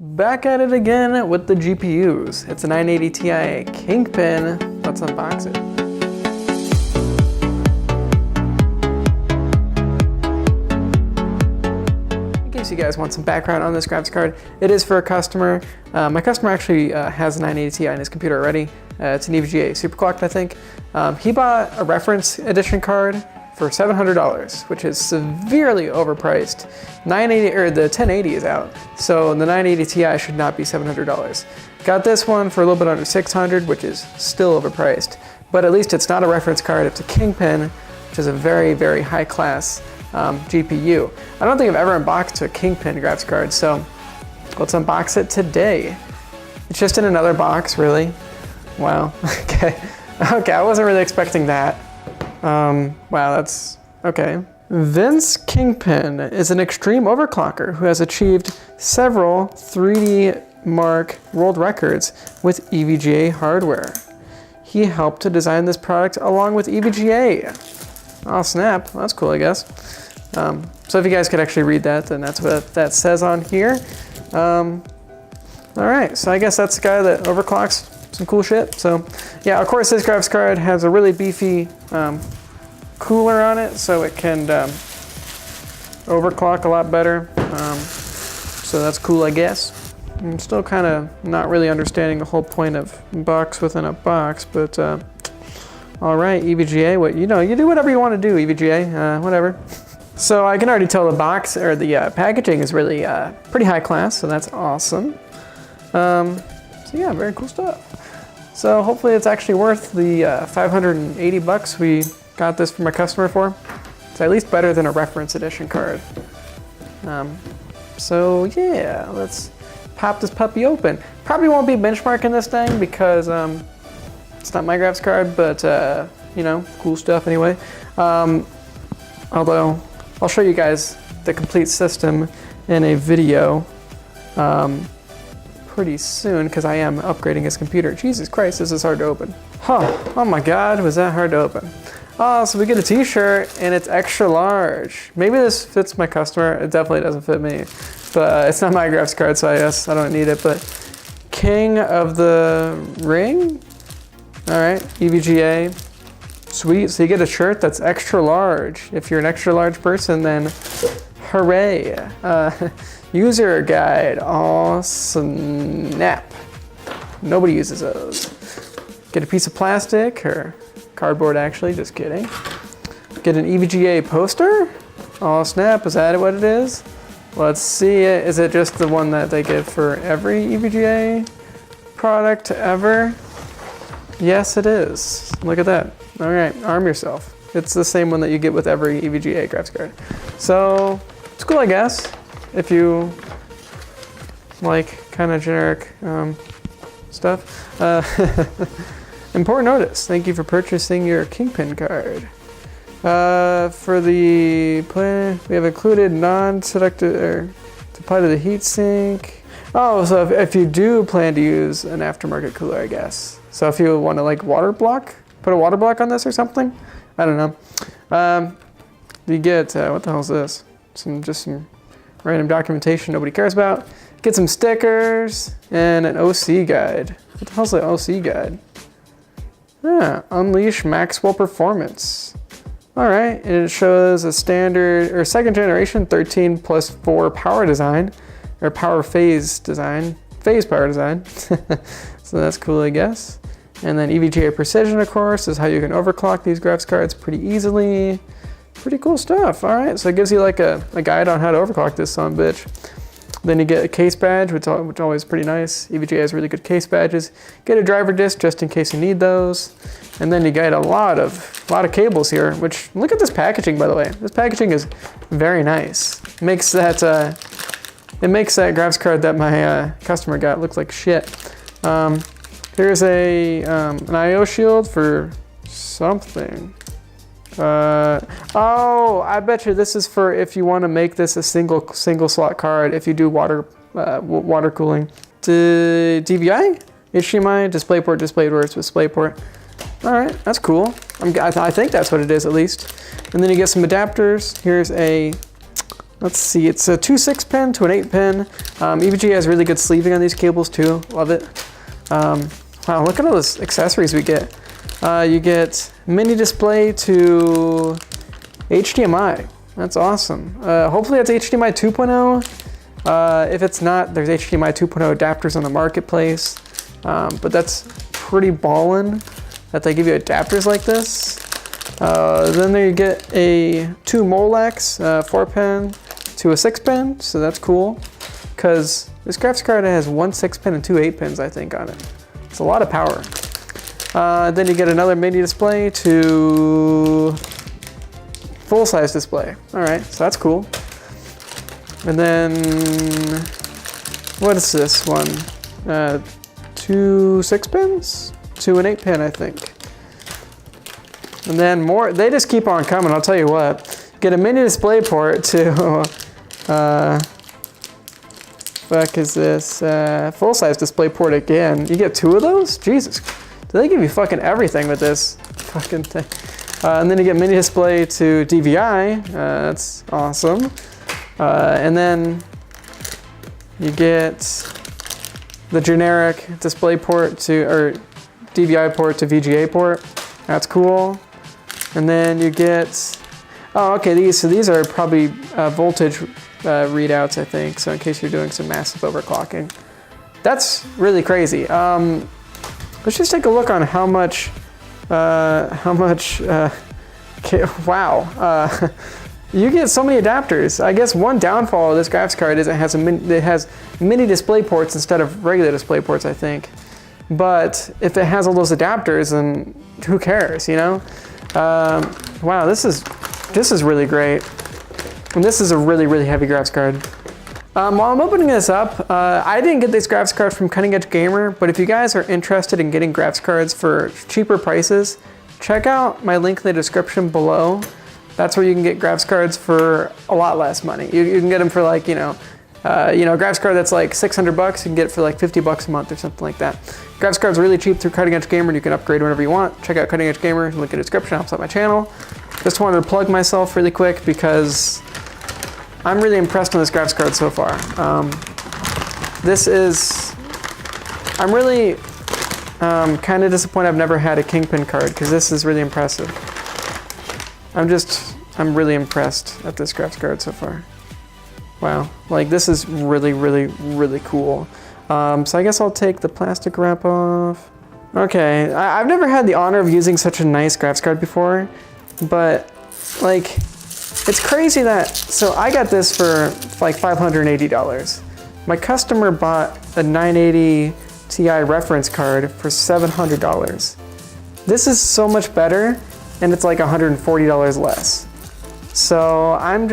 Back at it again with the GPUs. It's a 980 Ti Kingpin. Let's unbox it. In case you guys want some background on this graphics card, it is for a customer. My customer actually has a 980 Ti in his computer already. It's an EVGA superclocked, I think. He bought a reference edition card for $700, which is severely overpriced. 980 or the 1080 is out, so the 980 Ti should not be $700. Got this one for a little bit under $600, which is still overpriced. But at least it's not a reference card; it's a Kingpin, which is a very, very high class GPU. I don't think I've ever unboxed a Kingpin graphics card, so let's unbox it today. It's just in another box, really. Wow. Okay. I wasn't really expecting that. Wow, that's okay. Vince Kingpin is an extreme overclocker who has achieved several 3D Mark world records with EVGA hardware. He helped to design this product along with EVGA. Oh snap, well, that's cool, I guess. So if you guys could actually read that, then that's what that says on here. All right, so I guess that's the guy that overclocks some cool shit. So yeah, of course this graphics card has a really beefy cooler on it, so it can overclock a lot better. So that's cool, I guess. I'm still kind of not really understanding the whole point of box within a box, but all right, EVGA, you do whatever you want to do, EVGA, whatever. So I can already tell the box or the packaging is really pretty high class, so that's awesome. So yeah, very cool stuff. So hopefully it's actually worth the 580 bucks we got this for my customer for. It's at least better than a reference edition card. So yeah, let's pop this puppy open. Probably won't be benchmarking this thing because it's not my graphics card, but you know, cool stuff anyway. Although I'll show you guys the complete system in a video pretty soon because I am upgrading his computer. Jesus Christ, this is hard to open. Huh, oh my God, was that hard to open. Oh, so we get a t-shirt and it's extra large. Maybe this fits my customer. It definitely doesn't fit me, but it's not my graphics card, so I guess I don't need it, but King of the Ring? All right, EVGA, sweet. So you get a shirt that's extra large. If you're an extra large person, then hooray. User guide, oh snap. Nobody uses those. Get a piece of plastic, or cardboard actually, just kidding. Get an EVGA poster. Oh snap, is that what it is? Let's see it. Is it just the one that they give for every EVGA product ever? Yes, it is. Look at that. All right, arm yourself. It's the same one that you get with every EVGA graphics card. So it's cool, I guess, if you like kind of generic stuff. Important notice, thank you for purchasing your Kingpin card. For the plan, we have included non-selective to apply to the heatsink. Oh, so if you do plan to use an aftermarket cooler, I guess. So if you want to like water block, put a water block on this or something, I don't know. You get, what the hell is this? Just some random documentation nobody cares about. Get some stickers and an OC guide. What the hell's the OC guide? Unleash Maxwell Performance. All right, and it shows a standard or second generation 13+4 power design, or power phase design, phase power design. So that's cool, I guess. And then EVGA Precision, of course, is how you can overclock these graphics cards pretty easily. Pretty cool stuff. All right, so it gives you like a guide on how to overclock this son of a bitch. Then you get a case badge, which is always pretty nice. EVGA has really good case badges. Get a driver disc just in case you need those. And then you get a lot of cables here, which, look at this packaging, by the way. This packaging is very nice. It makes that graphics card that my customer got look like shit. Here's an I/O shield for something. Oh, I bet you this is for if you want to make this a single slot card. If you do water cooling, DVI, HDMI, DisplayPort. All right, that's cool. I think that's what it is at least. And then you get some adapters. Here's a Let's see, it's a 2 6-pin to an 8-pin. EVGA has really good sleeving on these cables too, love it. Wow, look at all those accessories we get. You get mini display to HDMI. That's awesome. Hopefully that's HDMI 2.0. If it's not, there's HDMI 2.0 adapters on the marketplace. But that's pretty ballin' that they give you adapters like this. Then there you get a 2 Molex 4-pin to a 6-pin, so that's cool. Because this graphics card has 1 6-pin and 2 8-pins, I think, on it. It's a lot of power. Then you get another mini display to full-size display. All right, so that's cool. And then, what is this one? 2 6-pins to an 8-pin, I think. And then more, they just keep on coming, I'll tell you what. Get a mini display port to, fuck is this? Full-size display port again. You get 2 of those? Jesus. Do they give you fucking everything with this fucking thing? And then you get mini display to DVI. That's awesome. And then you get the generic display port to, or DVI port to VGA port. That's cool. And then you get, oh, okay, these are probably voltage readouts, I think. So in case you're doing some massive overclocking. That's really crazy. Let's just take a look on how much, wow. You get so many adapters. I guess one downfall of this graphics card is it has mini display ports instead of regular display ports, I think. But if it has all those adapters, then who cares, you know? Wow, this is really great. And this is a really, really heavy graphics card. While I'm opening this up, I didn't get this graphics card from Cutting Edge Gamer, but if you guys are interested in getting graphics cards for cheaper prices, check out my link in the description below. That's where you can get graphics cards for a lot less money. You can get them for like, a graphics card that's like 600 bucks, you can get it for like 50 bucks a month or something like that. Graphics cards are really cheap through Cutting Edge Gamer, and you can upgrade whenever you want. Check out Cutting Edge Gamer, link in the description, helps out my channel. Just wanted to plug myself really quick because I'm really impressed with this graphics card so far. I'm really kind of disappointed I've never had a Kingpin card because this is really impressive. I'm really impressed at this graphics card so far. Wow, like this is really, really, really cool. So I guess I'll take the plastic wrap off. Okay, I've never had the honor of using such a nice graphics card before, but like, it's crazy that, so I got this for like $580. My customer bought a 980 Ti reference card for $700. This is so much better, and it's like $140 less. So I'm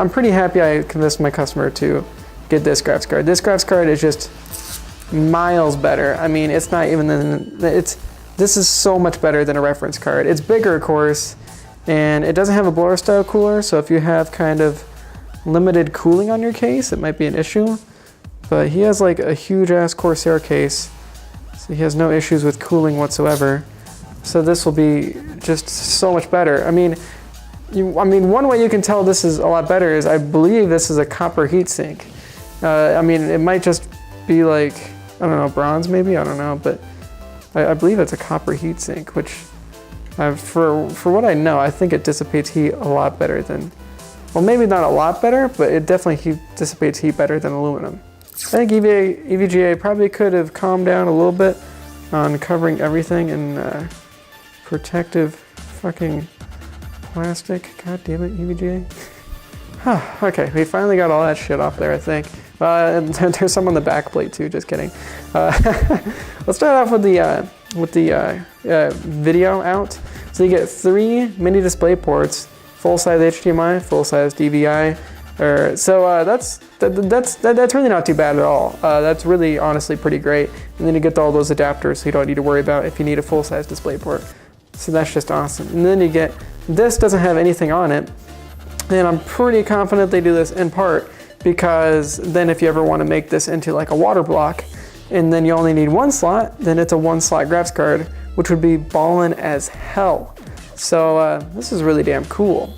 pretty happy I convinced my customer to get this graphics card. This graphics card is just miles better. I mean, it's not even, this is so much better than a reference card. It's bigger, of course, and it doesn't have a blower style cooler, so if you have kind of limited cooling on your case, it might be an issue. But he has like a huge ass Corsair case, so he has no issues with cooling whatsoever. So this will be just so much better. I mean, one way you can tell this is a lot better is I believe this is a copper heatsink. I mean, it might just be like, I don't know, bronze maybe, I don't know, but I believe it's a copper heatsink, which for what I know, I think it dissipates heat a lot better than, well, maybe not a lot better, but it definitely dissipates heat better than aluminum. I think EVGA probably could have calmed down a little bit on covering everything in protective fucking plastic. God damn it, EVGA. Okay, we finally got all that shit off there, I think. And there's some on the back plate too, just kidding. Let's start off with the video out. So you get 3 mini display ports, full-size HDMI, full-size DVI. So that's really not too bad at all. That's really honestly pretty great. And then you get all those adapters, so you don't need to worry about if you need a full-size display port. So that's just awesome. And then you get, this doesn't have anything on it. And I'm pretty confident they do this in part because then if you ever want to make this into like a water block and then you only need 1 slot, then it's a 1-slot graphics card, which would be ballin' as hell. So this is really damn cool.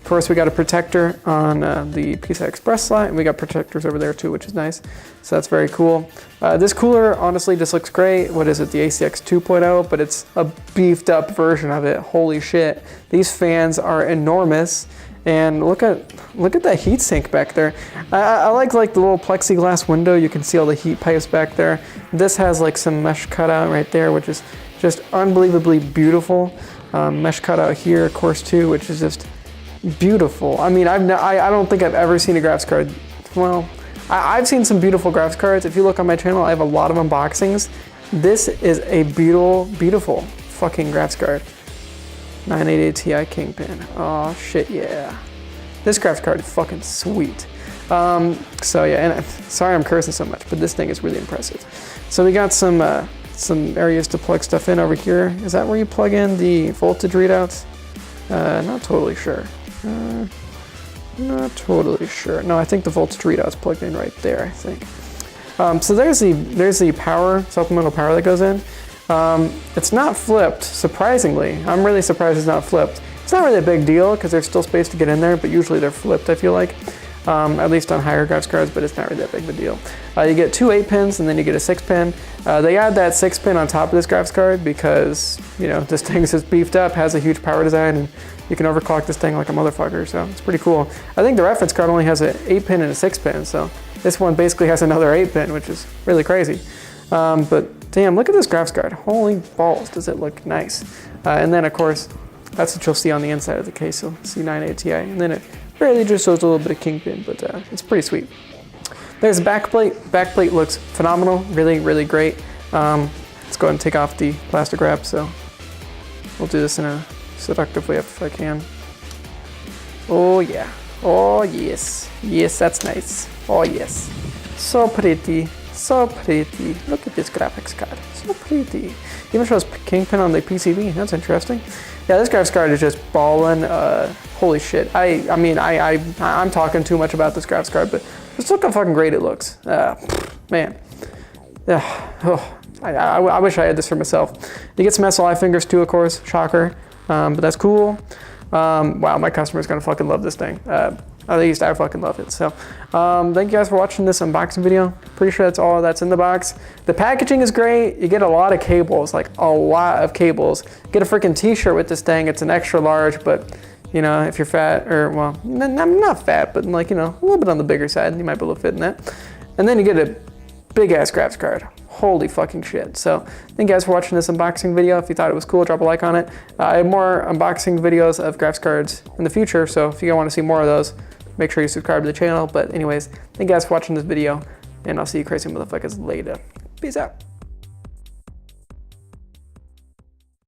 course, we got a protector on the PCI Express slot, and we got protectors over there too, which is nice. So that's very cool. This cooler honestly just looks great. What is it, the ACX 2.0, but it's a beefed up version of it. Holy shit. These fans are enormous. And look at that heat sink back there. I like the little plexiglass window. You can see all the heat pipes back there. This has like some mesh cutout right there, which is just unbelievably beautiful. Mesh cutout here, of course, too, which is just beautiful. I mean, I don't think I've ever seen a graphics card. Well, I've seen some beautiful graphics cards. If you look on my channel, I have a lot of unboxings. This is a beautiful fucking graphics card. 988 Ti Kingpin. Oh shit, yeah. This graphics card is fucking sweet. So yeah, and sorry I'm cursing so much, but this thing is really impressive. So we got some areas to plug stuff in over here. Is that where you plug in the voltage readouts? Not totally sure. Not totally sure. No, I think the voltage readout's plugged in right there, I think. So there's the power, supplemental power that goes in. It's not flipped, surprisingly. I'm really surprised it's not flipped. It's not really a big deal because there's still space to get in there, but usually they're flipped, I feel like. At least on higher graphics cards, but it's not really that big of a deal. You get 2 8-pins and then you get a 6-pin. They add that 6-pin on top of this graphics card because, you know, this thing's just beefed up, has a huge power design, and you can overclock this thing like a motherfucker, so it's pretty cool. I think the reference card only has an 8-pin and a 6-pin, so this one basically has another 8-pin, which is really crazy. But damn, look at this graphics card. Holy balls, does it look nice. And then, of course, that's what you'll see on the inside of the case, so C980 Ti. And then it barely just shows a little bit of Kingpin, but it's pretty sweet. There's a backplate. Backplate looks phenomenal, really, really great. Let's go ahead and take off the plastic wrap, so we'll do this in a seductive way if I can. Oh, yeah. Oh, yes. Yes, that's nice. Oh, yes. So pretty. So pretty. Look at this graphics card. So pretty. Even shows Kingpin on the PCB. That's interesting. Yeah, this graphics card is just ballin'. Holy shit. I mean, I'm talking too much about this graphics card, but just look how fucking great it looks. Man. I wish I had this for myself. You get some SLI fingers too, of course. Shocker. But that's cool. Wow, my customer's gonna fucking love this thing. At least I fucking love it. So thank you guys for watching this unboxing video. Pretty sure that's all that's in the box. The packaging is great. You get a lot of cables, like a lot of cables. Get a freaking t-shirt with this thing. It's an extra large, but you know, if you're fat, or well, I'm not fat, but like, you know, a little bit on the bigger side, you might be able to fit in that. And then you get a big ass graphics card. Holy fucking shit. So thank you guys for watching this unboxing video. If you thought it was cool, drop a like on it. I have more unboxing videos of graphics cards in the future, so if you guys want to see more of those, make sure you subscribe to the channel. But anyways, thank you guys for watching this video, and I'll see you crazy motherfuckers later. Peace out.